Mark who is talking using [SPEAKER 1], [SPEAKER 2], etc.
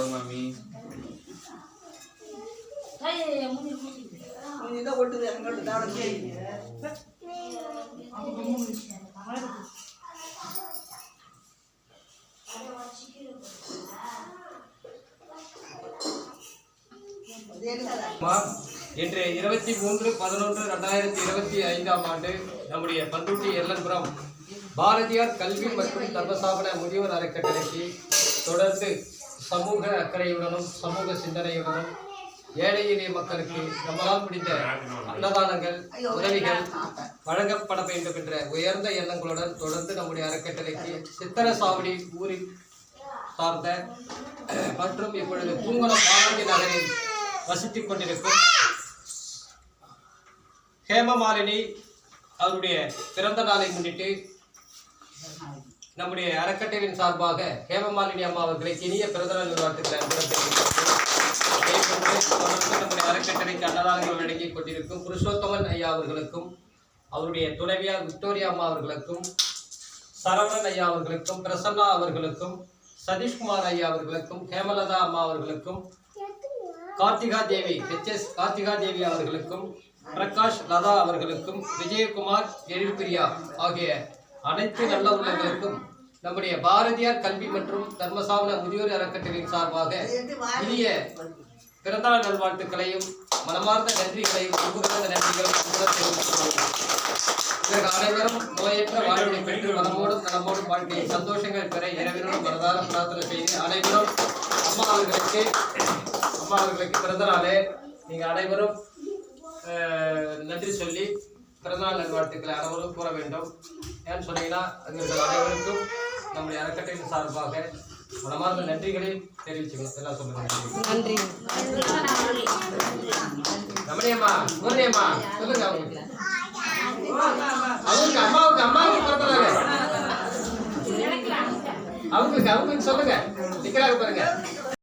[SPEAKER 1] மாமி இன்று 23/11/2025 ஆண்டு நம்முடைய பண்ருட்டி எல்லன்புரம் பாரதியார் கல்வி மற்றும் தர்மசாபன முதியோர் அறக்கட்டளைக்கு தொடர்ந்து சமூக அக்கறையுடனும் சமூக சிந்தனையுடனும் ஏழை எளிய மக்களுக்கு நம்மளால் முடிந்த அன்னதானங்கள் உதவிகள் வழங்கப்பட வேண்டும் என்ற உயர்ந்த எண்ணங்களுடன் தொடர்ந்து நம்முடைய அறக்கட்டளைக்கு சித்தரசாவடி ஊரில் சார்ந்த மற்றும் இப்பொழுது பூங்குளம் பாரதி நகரில் வசித்துக் கொண்டிருக்கும் ஹேமமாலினி அவருடைய பிறந்த நாளை முன்னிட்டு நம்முடைய அறக்கட்டளையின் சார்பாக ஹேமமாலினி அம்மா அவர்களை இனிய பிறந்தநாள் நல்வாழ்த்துக்களை நம்முடைய அறக்கட்டளைக்கு அன்னதானங்கள் வழங்கிக் கொண்டிருக்கும் புருஷோத்தமன் ஐயா அவர்களுக்கும் அவருடைய துணைவியார் விக்டோரியா அம்மா அவர்களுக்கும் சரவணன் ஐயா அவர்களுக்கும் பிரசன்னா அவர்களுக்கும் சதீஷ்குமார் ஐயா அவர்களுக்கும் ஹேமலதா அம்மா அவர்களுக்கும் கார்த்திகா தேவி கார்த்திகா தேவி அவர்களுக்கும் பிரகாஷ் லதா அவர்களுக்கும் விஜயகுமார் எழில்பிரியா ஆகிய அனைத்து நல்ல உள்ளங்களுக்கும் நம்முடைய பாரதியார் கல்வி மற்றும் தர்மசாவன முதியோர் அறக்கட்டளையின் சார்பாக இனிய பிறந்தநாள் நல்வாழ்த்துக்களையும் மனமார்ந்த நன்றிகளையும் நன்றிகள் அனைவரும் நோயற்ற வாழ்வை பெற்று மனமோடும் நலமோடும் வாழ்க்கையை சந்தோஷங்கள் பெற இரவினரும் மனதார பிரார்த்தனை செய்து அனைவரும் அம்மா அவர்களுக்கு பிறந்த நாளே நீங்க அனைவரும் நன்றி சொல்லி பிறந்தநாள் நல்வாழ்த்துக்களை அனைவரும் கூற வேண்டும். ஏன்னு சொன்னீங்கன்னா அனைவருக்கும் நம்முடைய அறக்கட்டளையின் சார்பாக மனமார்ந்த நன்றிகளை தெரிவிச்சுக்கணும். எல்லாம் சொல்லுங்க. நன்றி. ரமணியம்மா பூர்ணியம்மா சொல்லுங்க. அம்மாவுக்கு பிறந்தநாள் அவங்களுக்கு சொல்லுங்க. நிக்கிறாங்க பாருங்க.